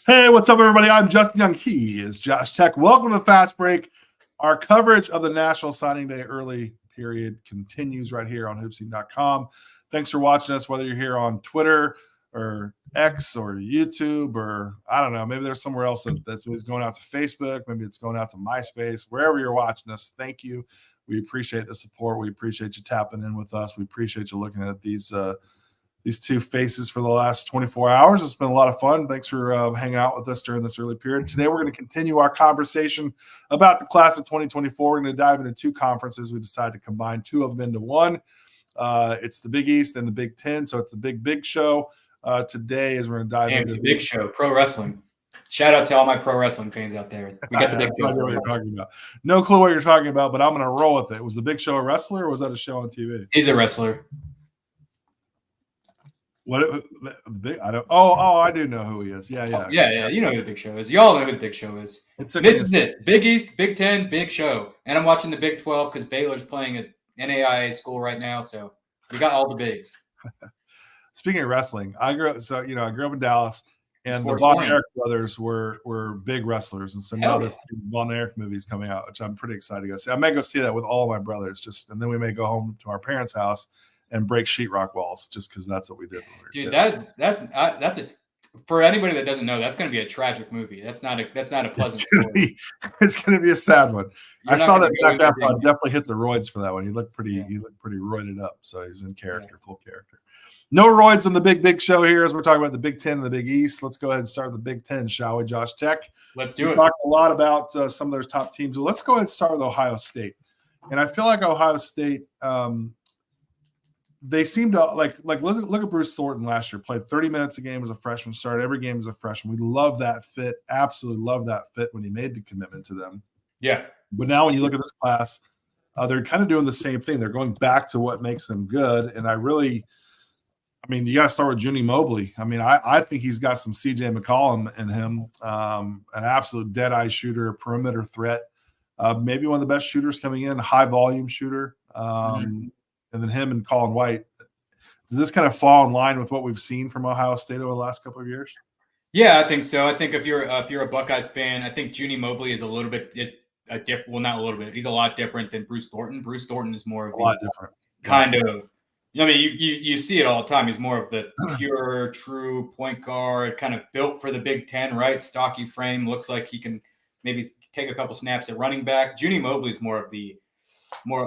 Hey, what's up, everybody? I'm Justin Young. He is Josh Tech. Welcome to the Fast Break. Our coverage of the National Signing Day early period continues right here on hoopsy.com. Thanks for watching us, whether you're here on Twitter or X or YouTube or I don't know, maybe there's somewhere else that's going out to Facebook. Maybe it's going out to MySpace. Wherever you're watching us, thank you. We appreciate the support. We appreciate you tapping in with us. We appreciate you looking at these two faces for the last 24 hours. It's been a lot of fun. Thanks for hanging out with us during this early period. Today, we're going to continue our conversation about the class of 2024. We're going to dive into two conferences. We decided to combine two of them into one. It's the Big East and the Big Ten. So it's the big show. Today, as we're going to dive into the big show, pro wrestling. Shout out to all my pro wrestling fans out there. We got the big show. What you're talking about. No clue what you're talking about, but I'm going to roll with it. Was the Big Show a wrestler or was that a show on TV? He's a wrestler. What I don't. Oh, I do know who he is. Yeah. You know who the Big Show is. Y'all know who the Big Show is. This is it. Big East, Big Ten, Big Show, and I'm watching the Big 12 because Baylor's playing at NAIA school right now. So we got all the bigs. Speaking of wrestling, I grew up in Dallas, and the Von Erich brothers were big wrestlers, and so now this Von Erich movie is coming out, which I'm pretty excited to go see. I may go see that with all my brothers, and then we may go home to our parents' house and break sheetrock walls, just because that's what we did. Dude, that's a for anybody that doesn't know, that's going to be a tragic movie. That's not a pleasant story. It's going to be a sad one. I saw that Zach Efron definitely hit the roids for that one. He looked pretty roided up, so he's in character, full character. No roids on the big show here as we're talking about the Big Ten and the Big East. Let's go ahead and start with the Big Ten, shall we, Josh Tech? Let's do it. We talked a lot about some of their top teams. Well, let's go ahead and start with Ohio State. And I feel like Ohio State, they seem to look at Bruce Thornton last year. Played 30 minutes a game as a freshman. Started every game as a freshman. We love that fit. Absolutely love that fit when he made the commitment to them. Yeah. But now when you look at this class, they're kind of doing the same thing. They're going back to what makes them good. And you got to start with Junie Mobley. I think he's got some CJ McCollum in him. An absolute dead-eye shooter, perimeter threat. Maybe one of the best shooters coming in, high volume shooter. And then him and Colin White. Does this kind of fall in line with what we've seen from Ohio State over the last couple of years? Yeah, I think so. I think if you're a Buckeyes fan, I think Junie Mobley is not a little bit. He's a lot different than Bruce Thornton. Bruce Thornton is more of a lot different kind of. You see it all the time. He's more of the pure, true point guard, kind of built for the Big Ten, right? Stocky frame, looks like he can maybe take a couple snaps at running back. Junie Mobley is more of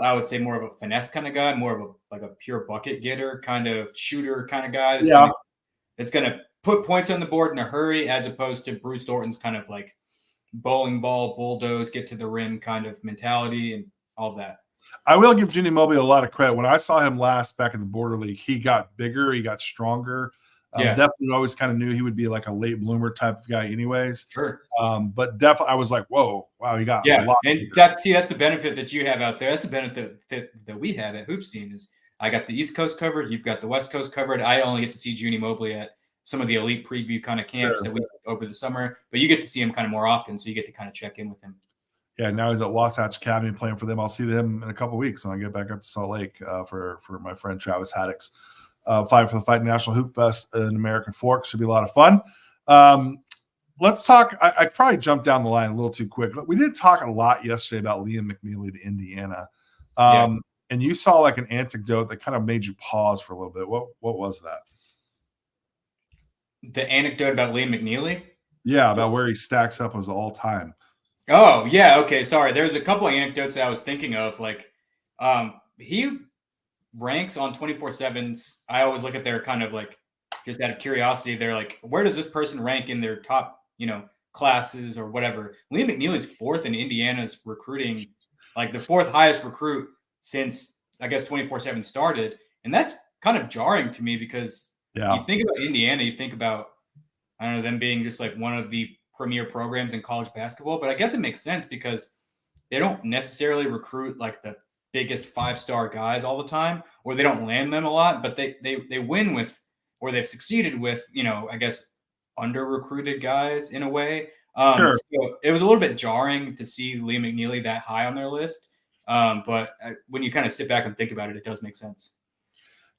I would say more of a finesse kind of guy, more of a pure bucket getter kind of shooter kind of guy. It's going to put points on the board in a hurry, as opposed to Bruce Thornton's kind of like bowling ball, bulldoze, get to the rim kind of mentality and all that. I will give Junie Mobley a lot of credit. When I saw him last back in the Border League, he got bigger, he got stronger. Definitely always kind of knew he would be like a late bloomer type of guy anyways. Sure. But definitely I was like, whoa, wow, he got a lot and bigger. That's the benefit that you have out there. That's the benefit that we have at Hoops Scene is I got the East Coast covered, you've got the West Coast covered. I only get to see Junie Mobley at some of the elite preview kind of camps that we over the summer, but you get to see him kind of more often, so you get to kind of check in with him. Yeah, now he's at Wasatch Academy playing for them. I'll see them in a couple of weeks when I get back up to Salt Lake for my friend Travis Haddock's Fight for the Fight National Hoop Fest in American Forks. Should be a lot of fun. Let's talk. I probably jumped down the line a little too quick. We did talk a lot yesterday about Liam McNeely to Indiana. And you saw like an anecdote that kind of made you pause for a little bit. What was that? The anecdote about Liam McNeely? Yeah, about where he stacks up as all time. Oh, yeah. Okay. Sorry. There's a couple of anecdotes that I was thinking of. Like, he ranks on 24/7's. I always look at their kind of like, just out of curiosity, they're like, where does this person rank in their top, classes or whatever? Liam McNeely's fourth in Indiana's recruiting, like the fourth highest recruit since, I guess, 24/7 started. And that's kind of jarring to me because you think about Indiana, you think about, I don't know, them being just like one of the premier programs in college basketball, but I guess it makes sense because they don't necessarily recruit like the biggest 5-star guys all the time, or they don't land them a lot, but they win with, or they've succeeded with, I guess, under-recruited guys in a way. Sure. So it was a little bit jarring to see Liam McNeely that high on their list. But when you kind of sit back and think about it, it does make sense.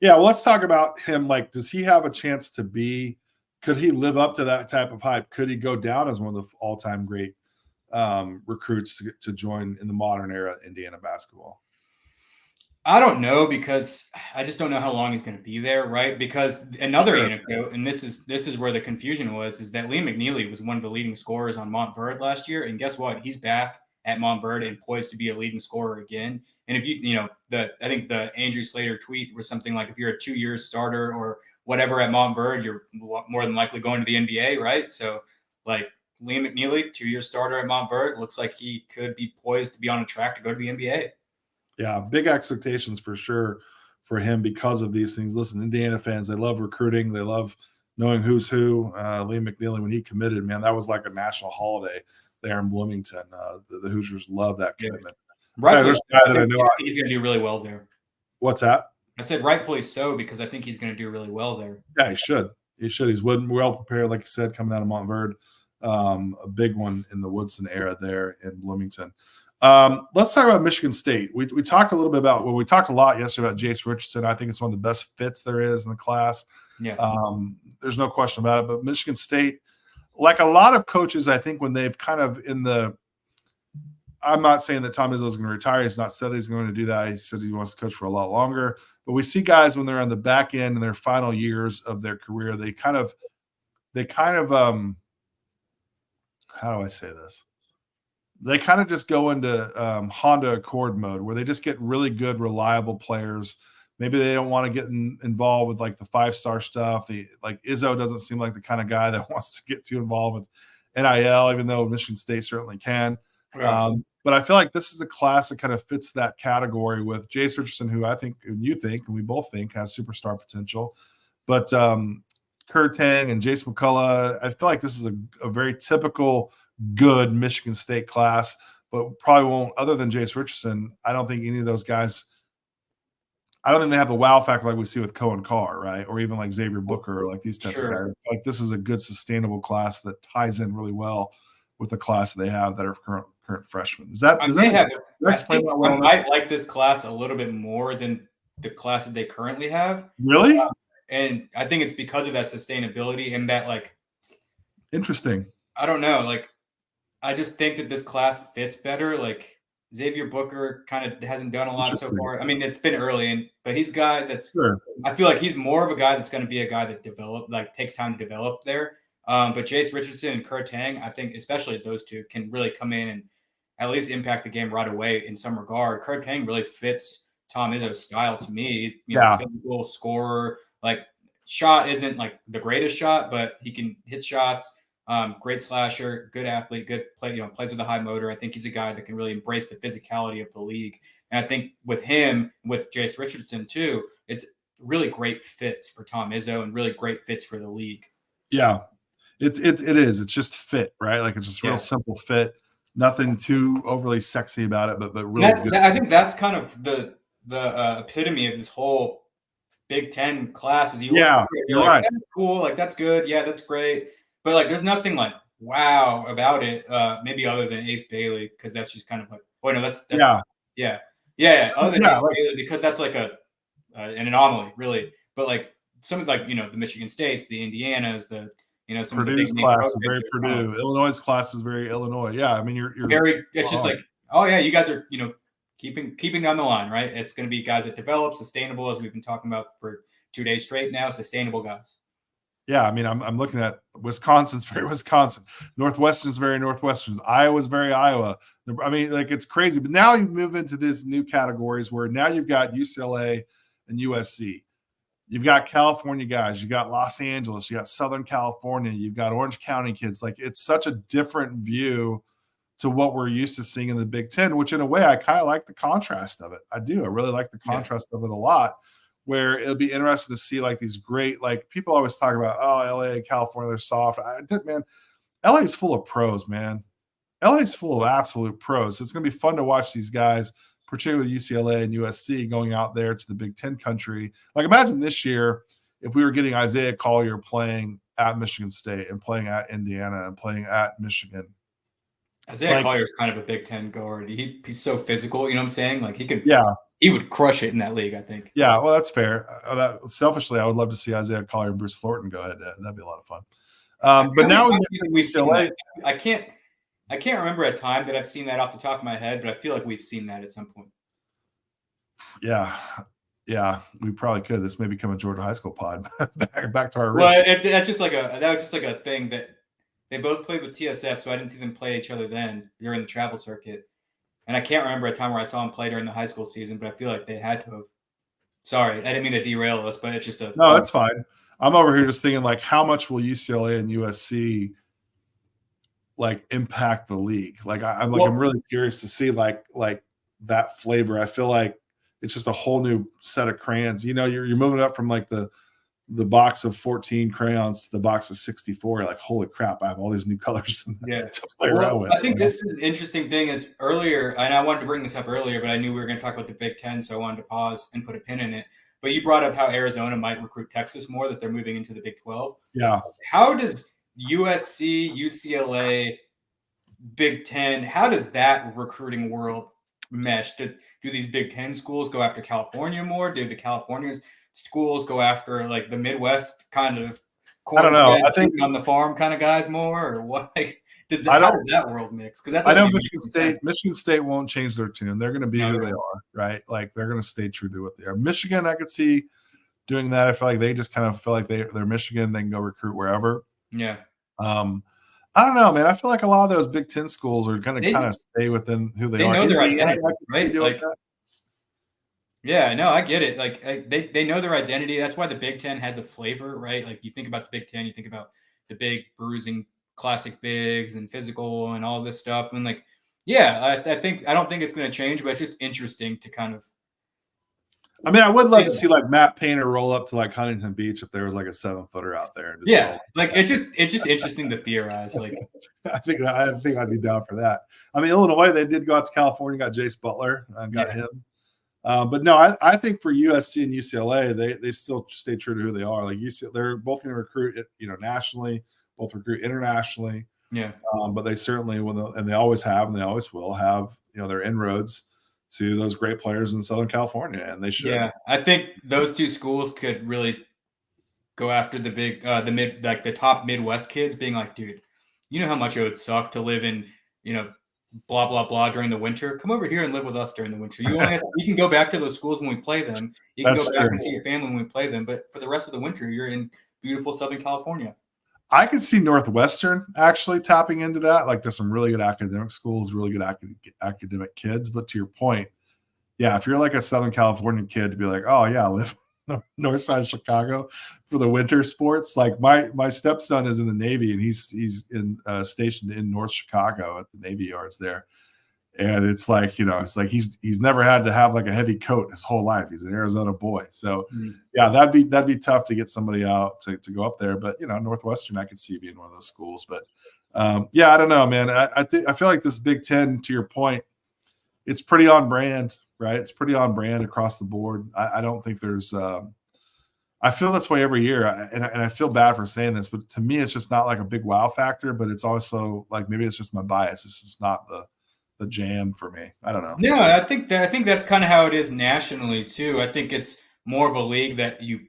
Yeah, well, let's talk about him. Like, does he have a chance to be could he live up to that type of hype? Could he go down as one of the all-time great recruits to join in the modern era Indiana basketball? I don't know, because I just don't know how long he's going to be there, right? Because another anecdote, and this is where the confusion was, is that Lee McNeely was one of the leading scorers on Montverde last year, and guess what? He's back at Montverde and poised to be a leading scorer again. And if I think the Andrew Slater tweet was something like, if you're a 2-year starter or whatever at Montverde, you're more than likely going to the NBA, right? So, like, Lee McNeely, 2-year starter at Montverde, looks like he could be poised to be on a track to go to the NBA. Yeah, big expectations for sure for him because of these things. Listen, Indiana fans, they love recruiting. They love knowing who's who. Lee McNeely, when he committed, man, that was like a national holiday there in Bloomington. The Hoosiers love that commitment. Right. There's a guy that I know. He's going to do really well there. What's that? I said rightfully so, because I think he's going to do really well there. Yeah, he should. He should. He's well prepared, like you said, coming out of Montverde. A big one in the Woodson era there in Bloomington. Let's talk about Michigan State. We talked a little bit about, we talked a lot yesterday about Jace Richardson. I think it's one of the best fits there is in the class. Yeah. There's no question about it. But Michigan State, like a lot of coaches, I think when they've kind of I'm not saying that Tom Izzo is going to retire. He's not said he's going to do that. He said he wants to coach for a lot longer. But we see guys when they're on the back end in their final years of their career, they kind of how do I say this? They kind of just go into Honda Accord mode where they just get really good, reliable players. Maybe they don't want to get involved with like the 5-star stuff. Like Izzo doesn't seem like the kind of guy that wants to get too involved with NIL, even though Michigan State certainly can. Yeah. But I feel like this is a class that kind of fits that category with Jace Richardson, who I think, and you think, and we both think has superstar potential. But Kurt Tang and Jace McCullough, I feel like this is a very typical good Michigan State class, but probably won't, other than Jace Richardson, I don't think any of those guys, I don't think they have the wow factor like we see with Cohen Carr, right? Or even like Xavier Booker, or like these types of guys. Like this is a good sustainable class that ties in really well with the class that they have that are current freshmen. I like this class a little bit more than the class that they currently have. Really? And I think it's because of that sustainability and that, like, interesting. I don't know. Like, I just think that this class fits better. Like, Xavier Booker kind of hasn't done a lot so far. I mean, it's been early, but he's a guy that's, I feel like he's more of a guy that's going to be a guy that takes time to develop there. But Jace Richardson and Kurt Tang, I think, especially those two, can really come in and at least impact the game right away in some regard. Kurt Tang really fits Tom Izzo's style to me. He's a physical scorer. Like, shot isn't like the greatest shot, but he can hit shots. Great slasher, good athlete, good play, plays with a high motor. I think he's a guy that can really embrace the physicality of the league. And I think with him, with Jace Richardson too, it's really great fits for Tom Izzo and really great fits for the league. Yeah, it is. It's just fit, right? Like it's just real simple fit. Nothing too overly sexy about it, but really good. I think that's kind of the epitome of this whole Big Ten class. Is you're like, right. That's cool. Like that's good. Yeah, that's great. But like, there's nothing like wow about it. Maybe other than Ace Bailey, because that's just kind of like, oh no, that's Other than Ace Bailey, because that's like an anomaly, really. But like some of like the Michigan States, the Indianas, some Purdue's of the big class is very Purdue. Illinois' class is very Illinois. Yeah, I mean you're very. It's just like, oh yeah, you guys are keeping down the line, right? It's going to be guys that develop, sustainable, as we've been talking about for 2 days straight now. Sustainable guys. Yeah, I mean, I'm looking at Wisconsin's very Wisconsin, Northwestern's very Northwestern, Iowa's very Iowa. I mean, like it's crazy. But now you move into these new categories where now you've got UCLA and USC. You've got California guys. You got Los Angeles. You got Southern California. You've got Orange County kids. Like it's such a different view to what we're used to seeing in the Big Ten, which in a way I kind of like the contrast of it. I do. I really like the contrast of it a lot. Where it'll be interesting to see like these great, like people always talk about, oh, LA, California, they're soft. Man, LA is full of pros, man. LA is full of absolute pros. It's going to be fun to watch these guys, particularly UCLA and USC, going out there to the Big Ten country. Like imagine this year if we were getting Isaiah Collier playing at Michigan State and playing at Indiana and playing at Michigan. Isaiah Collier is kind of a Big Ten guard. He's so physical, you know what I'm saying? Like he could he would crush it in that league, I think. Yeah, well, that's fair. Selfishly, I would love to see Isaiah Collier and Bruce Thornton go ahead. That'd be a lot of fun. But now we've seen that. I can't remember a time that I've seen that off the top of my head, but I feel like we've seen that at some point. Yeah, we probably could. This may become a Georgia high school pod. back to our roots. Well, that was just like a thing that they both played with TSF, so I didn't see them play each other then during the travel circuit. And I can't remember a time where I saw them play during the high school season, but I feel like they had to have. Sorry, I didn't mean to derail us, but it's just no, that's fine. I'm over here just thinking like, how much will UCLA and USC like impact the league? Like, I'm really curious to see like that flavor. I feel like it's just a whole new set of crayons. You know, you're moving up from like the box of 14 crayons to the box of 64. You're like, holy crap, I have all these new colors to play around with. I think this is an interesting thing is earlier, and I wanted to bring this up earlier, but I knew we were going to talk about the Big Ten, so I wanted to pause and put a pin in it. But you brought up how Arizona might recruit Texas more, that they're moving into the Big 12. Yeah. How does USC, UCLA, Big Ten, how does that recruiting world mesh? Do these Big Ten schools go after California more? Do the California schools go after like the Midwest kind of I don't know. I think on the farm kind of guys more, or what? Like, how does that world mix? Because I know Michigan State won't change their tune. They're going to be who they are, right? Like they're going to stay true to what they are. Michigan, I could see doing that. I feel like they just kind of feel like they're Michigan. They can go recruit wherever. Yeah. I don't know, man. I feel like a lot of those Big Ten schools are going to kind of stay within who they are. They know their identity, right? Like, yeah, no, I get it. Like they know their identity. That's why the Big Ten has a flavor, right? Like you think about the Big Ten, you think about the big bruising classic bigs and physical and all this stuff. And like, yeah, I don't think it's going to change, but it's just interesting to kind of. I mean, I would love to see like Matt Painter roll up to like Huntington Beach if there was like a 7-footer out there. And just like it's just interesting to theorize. Like, I think I'd be down for that. I mean, Illinois, they did go out to California, got Jace Butler, got him. But no, I think for USC and UCLA, they still stay true to who they are. Like they're both going to recruit, nationally, both recruit internationally. Yeah. But they certainly will, and they always have, and they always will have, their inroads to those great players in Southern California, and they should. Yeah, I think those two schools could really go after the big, the top Midwest kids, being like, dude, you know how much it would suck to live in, blah blah blah during the winter. Come over here and live with us during the winter. You can go back to those schools when we play them. You can go back and see your family when we play them. But for the rest of the winter, you're in beautiful Southern California. I could see Northwestern actually tapping into that. Like there's some really good academic schools, really good academic kids. But to your point, yeah, if you're like a Southern California kid to be like, oh yeah, I live north side of Chicago for the winter sports. Like my stepson is in the Navy and he's stationed in North Chicago at the Navy yards there. And it's like, it's like he's never had to have like a heavy coat his whole life. He's an Arizona boy. So yeah, that'd be tough to get somebody out to go up there. But Northwestern, I could see being one of those schools. But yeah, I don't know, man. I feel like this Big Ten, to your point, it's pretty on brand, right? It's pretty on brand across the board. I don't think there's I feel that's way every year. And I feel bad for saying this, but to me, it's just not like a big wow factor, but it's also like, maybe it's just my bias. It's just not the jam for me. I don't know. No, I think that's kind of how it is nationally too. I think it's more of a league that you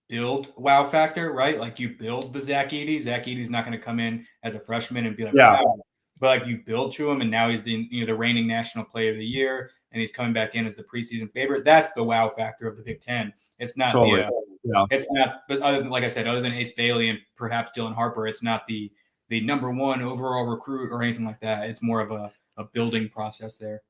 build wow factor, right? Like you build the Zach Edey. Zach Edey's not going to come in as a freshman and be like, wow. But like you build to him, and now he's the reigning national player of the year, and he's coming back in as the preseason favorite. That's the wow factor of the Big Ten. It's not it's not. But other than, like I said, other than Ace Bailey and perhaps Dylan Harper, it's not the number one overall recruit or anything like that. It's more of a building process there.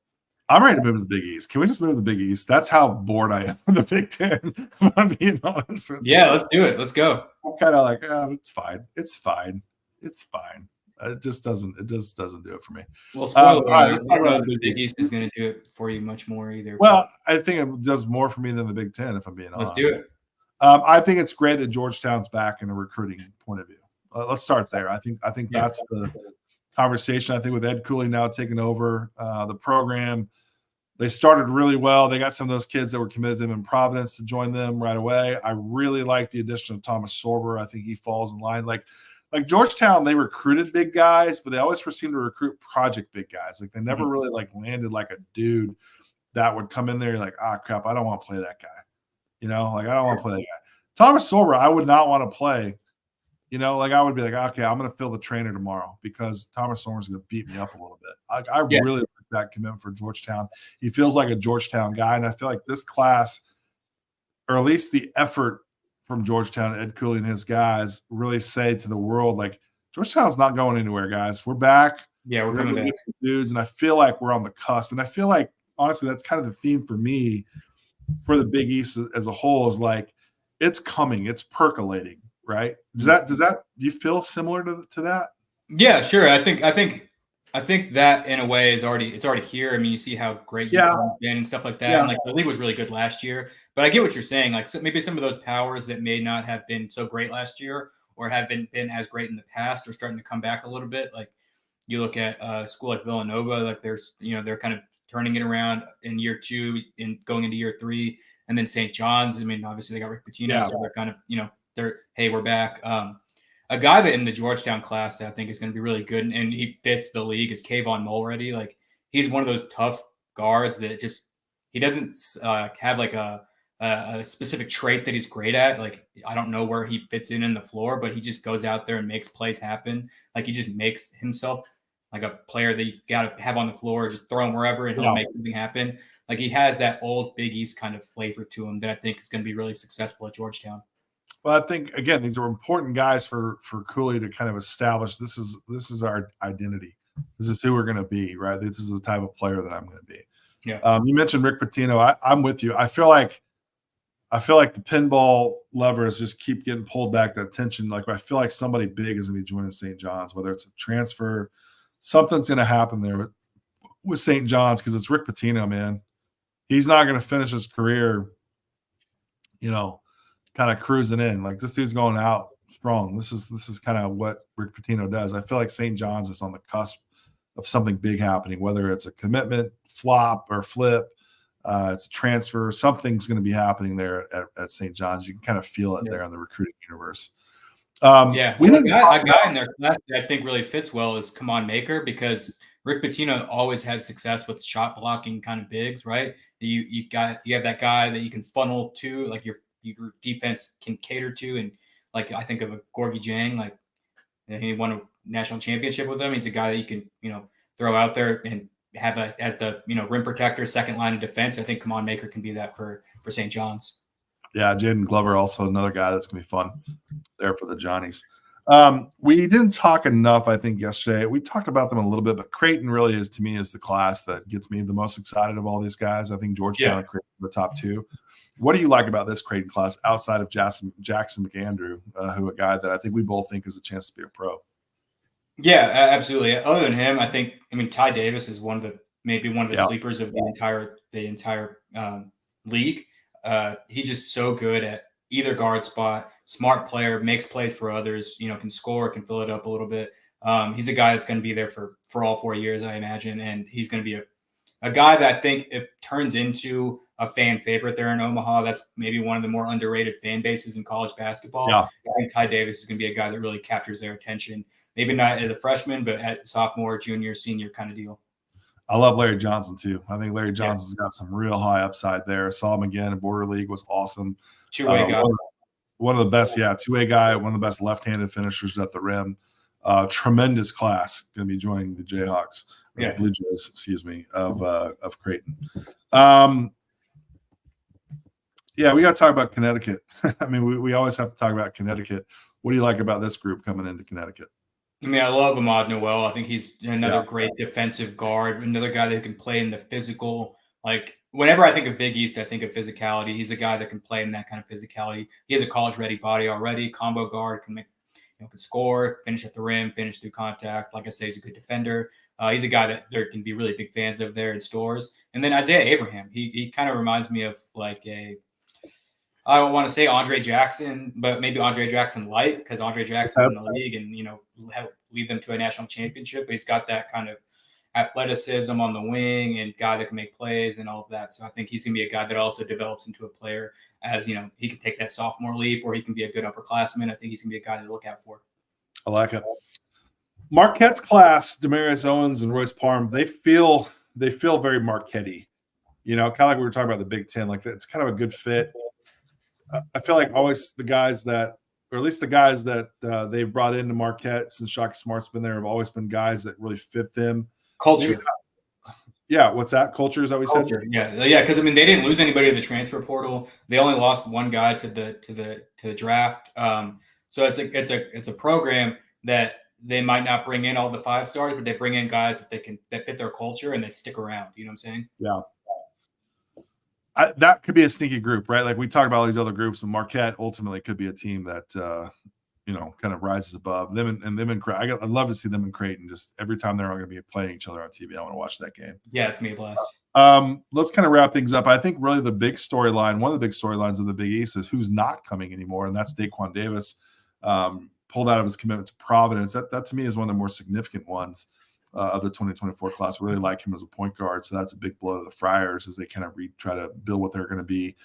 I'm ready to move to the Big East. Can we just move to the Big East? That's how bored I am with the Big Ten. If I'm being honest with you. Let's do it. Let's go. I'm kind of like, it's fine. It's fine. It's fine. It just doesn't do it for me. Well, spoiler, the Big East is going to do it for you much more either. Well, I think it does more for me than the Big Ten, if I'm being honest. Let's do it. I think it's great that Georgetown's back in a recruiting point of view. Let's start there. I think that's the conversation. I think with Ed Cooley now taking over the program, they started really well. They got some of those kids that were committed to them in Providence to join them right away. I really like the addition of Thomas Sorber. I think he falls in line. Like Georgetown, they recruited big guys, but they always seem to recruit project big guys. Like they never really like landed like a dude that would come in there, you're like, crap, I don't want to play that guy. I don't want to play that guy. Thomas Sorber, I would not want to play. I would be like, okay, I'm going to fill the trainer tomorrow because Thomas Sorber is going to beat me up a little bit. I really like that commitment for Georgetown. He feels like a Georgetown guy, and I feel like this class, or at least the effort from Georgetown, Ed Cooley and his guys, really say to the world, like, Georgetown's not going anywhere, guys. We're back. Yeah, we're coming back. Get some dudes, and I feel like we're on the cusp. And I feel like, honestly, that's kind of the theme for me for the Big East as a whole is like, it's coming. It's percolating, right? Do you feel similar to that? Yeah, sure. I think that in a way it's already here. I mean, you see how great you've been and stuff like that. Yeah. And like the league was really good last year. But I get what you're saying. Like maybe some of those powers that may not have been so great last year or have been as great in the past are starting to come back a little bit. Like you look at a school like Villanova, like they're kind of turning it around in year 2 and going into year 3. And then St. John's, I mean, obviously they got Rick Pitino, so they're kind of, hey, we're back. A guy that in the Georgetown class that I think is going to be really good and he fits the league is Kayvon Mulready. Like he's one of those tough guards that he doesn't have like a specific trait that he's great at. Like I don't know where he fits in the floor, but he just goes out there and makes plays happen. Like he just makes himself like a player that you got to have on the floor, just throw him wherever and he'll make something happen. Like he has that old Big East kind of flavor to him that I think is going to be really successful at Georgetown. Well, I think again, these are important guys for Cooley to kind of establish. This is our identity. This is who we're going to be, right? This is the type of player that I'm going to be. Yeah. You mentioned Rick Pitino. I'm with you. I feel like the pinball levers just keep getting pulled back. That tension. Like I feel like somebody big is going to be joining St. John's, whether it's a transfer, something's going to happen there with St. John's because it's Rick Pitino, man. He's not going to finish his career, kind of cruising in. Like this dude's going out strong. This is kind of what Rick Pitino does. I feel like St. John's is on the cusp of something big happening, whether it's a commitment, flop, or flip. It's a transfer. Something's going to be happening there at St. John's. You can kind of feel it there in the recruiting universe. We had a guy in their class that I think really fits well is Kamon Maker because Rick Pitino always had success with shot blocking kind of bigs, right? You have that guy that you can funnel to, like your defense can cater to, and like I think of a Gorgie Jang, like he won a national championship with him. He's a guy that you can throw out there and have as the rim protector, second line of defense. I think Kamon Maker can be that for St. John's. Yeah, Jaden Glover, also another guy that's going to be fun there for the Johnnies. We didn't talk enough, I think, yesterday. We talked about them a little bit, but Creighton really is, to me, is the class that gets me the most excited of all these guys. I think Georgetown and Creighton are the top two. What do you like about this Creighton class outside of Jackson McAndrew, who a guy that I think we both think is a chance to be a pro? Yeah, absolutely. Other than him, Ty Davis is maybe one of the sleepers of the entire league. He's just so good at either guard spot, smart player, makes plays for others, can score, can fill it up a little bit. He's a guy that's going to be there for all 4 years, I imagine. And he's going to be a guy that I think it turns into a fan favorite there in Omaha. That's maybe one of the more underrated fan bases in college basketball. Yeah. I think Ty Davis is going to be a guy that really captures their attention. Maybe not as a freshman, but at sophomore, junior, senior kind of deal. I love Larry Johnson too. I think Larry Johnson's got some real high upside there. Saw him again in Border League, was awesome. Two-way guy. One of the best, two-way guy, one of the best left-handed finishers at the rim. Tremendous class going to be joining the Jayhawks, Blue Jays, of Creighton. We got to talk about Connecticut. I mean, we always have to talk about Connecticut. What do you like about this group coming into Connecticut? I love Ahmad Noel. I think he's another great defensive guard, another guy that can play in the physical. Like, whenever I think of Big East, I think of physicality. He's a guy that can play in that kind of physicality. He has a college-ready body already, combo guard, can score, finish at the rim, finish through contact. Like I say, he's a good defender. He's a guy that there can be really big fans of there in stores. And then Isaiah Abraham. He kind of reminds me of like I don't want to say Andre Jackson, but maybe Andre Jackson light, because Andre Jackson's in the league and, help lead them to a national championship. But he's got that kind of athleticism on the wing and guy that can make plays and all of that. So I think he's going to be a guy that also develops into a player as, he can take that sophomore leap or he can be a good upperclassman. I think he's going to be a guy to look out for. I like it. Marquette's class, Demarius Owens and Royce Parham, they feel very Marquette-y. You know, kind of like we were talking about the Big Ten. Like it's kind of a good fit. I feel like always the guys that, or at least the guys that they've brought into Marquette since Shaka Smart's been there, have always been guys that really fit them. Culture. Yeah, what's that? Culture, is that what we said? Yeah. Because I mean, they didn't lose anybody to the transfer portal. They only lost one guy to the draft. So it's a program that they might not bring in all the 5 stars, but they bring in guys that fit their culture and they stick around. You know what I'm saying? Yeah. That could be a sneaky group, right? Like we talk about all these other groups, and Marquette ultimately could be a team that kind of rises above them and them and Creighton. I'd love to see them in Creighton. Just every time they're all going to be playing each other on TV, I want to watch that game. Yeah, it's me a blast. Let's kind of wrap things up. I think really the big storyline, one of the big storylines of the Big East, is who's not coming anymore, and that's Daquan Davis. Pulled out of his commitment to Providence. That to me is one of the more significant ones of the 2024 class. I really like him as a point guard, so that's a big blow to the Friars as they kind of try to build what they're going to be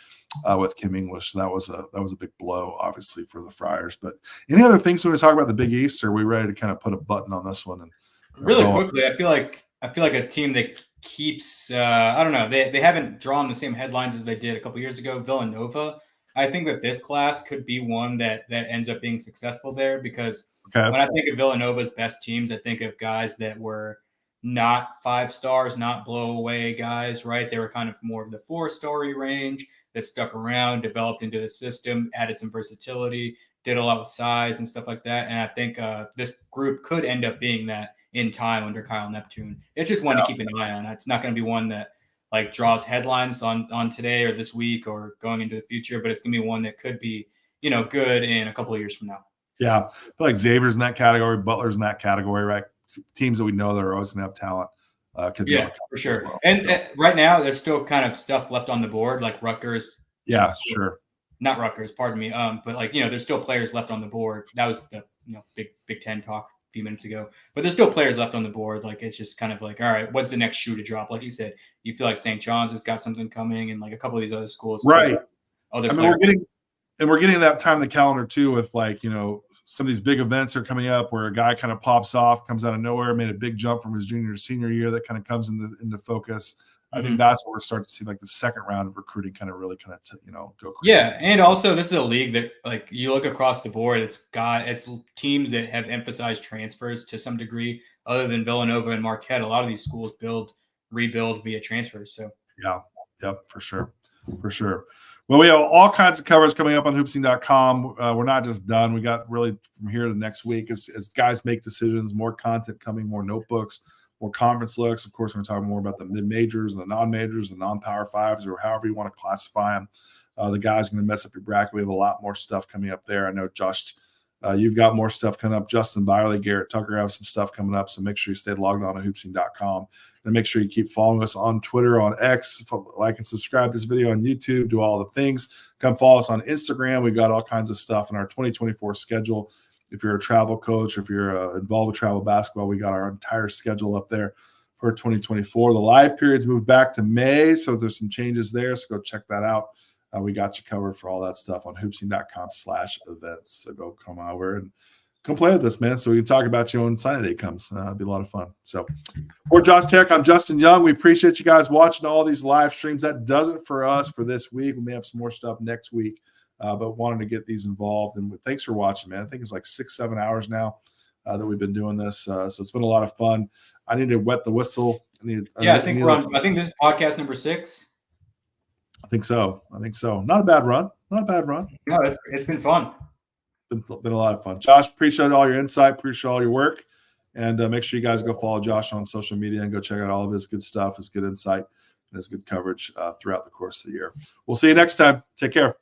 with Kim English. So that was a big blow, obviously, for the Friars. But any other things when we talk about the Big East, or are we ready to kind of put a button on this one? And really quickly, I feel like a team that keeps I don't know, they haven't drawn the same headlines as they did a couple years ago. Villanova. I think that this class could be one that ends up being successful there, because when I think of Villanova's best teams, I think of guys that were not 5 stars, not blow away guys, right? They were kind of more of the 4-story range that stuck around, developed into the system, added some versatility, did a lot with size and stuff like that. And I think this group could end up being that in time under Kyle Neptune. It's just one to keep an eye on. It's not going to be one that like draws headlines on today or this week or going into the future, but it's going to be one that could be, good in a couple of years from now. Yeah. I feel like Xavier's in that category, Butler's in that category, right? Teams that we know that are always going to have talent. Could be for sure. Well. And right now, there's still kind of stuff left on the board, like Rutgers. Yeah, sure. Not Rutgers, pardon me. But there's still players left on the board. That was the Big Ten talk a few minutes ago. But there's still players left on the board. Like it's just kind of like, all right, what's the next shoe to drop? Like you said, you feel like St. John's has got something coming, and like a couple of these other schools, right? We're getting that time in the calendar too, with some of these big events are coming up where a guy kind of pops off, comes out of nowhere, made a big jump from his junior to senior year that kind of comes into focus. I think that's where we're starting to see like the second round of recruiting kind of really go crazy. Yeah, and also this is a league that like you look across the board, it's teams that have emphasized transfers to some degree. Other than Villanova and Marquette, a lot of these schools rebuild via transfers. So for sure. Well, we have all kinds of coverage coming up on hoopsing.com. We're not just done. We got really from here to next week as guys make decisions, more content coming, more notebooks, more conference looks. Of course, we're talking more about the mid-majors, the non-majors, the non-power fives, or however you want to classify them. The guys going to mess up your bracket. We have a lot more stuff coming up there. I know, Josh, you've got more stuff coming up. Justin Byerly, Garrett Tucker have some stuff coming up. So make sure you stay logged on to hoopsing.com. And make sure you keep following us on Twitter, on X, like and subscribe to this video on YouTube, do all the things. Come follow us on Instagram. We've got all kinds of stuff in our 2024 schedule. If you're a travel coach, if you're involved with travel basketball, we got our entire schedule up there for 2024. The live periods moved back to May, so there's some changes there. So go check that out. We got you covered for all that stuff on hoopsing.com/events. So go come over and come play with us, man, so we can talk about you when signing day comes. It'll be a lot of fun. So for Josh Tec, I'm Justin Young. We appreciate you guys watching all these live streams. That does it for us for this week. We may have some more stuff next week, but wanted to get these involved. And thanks for watching, man. I think it's like 6-7 hours now that we've been doing this. So it's been a lot of fun. I need to wet the whistle. I think this is podcast number 6. I think so. Not a bad run. No, it's been fun. Been a lot of fun. Josh, appreciate all your insight. Appreciate all your work. And make sure you guys go follow Josh on social media and go check out all of his good stuff, his good insight, and his good coverage throughout the course of the year. We'll see you next time. Take care.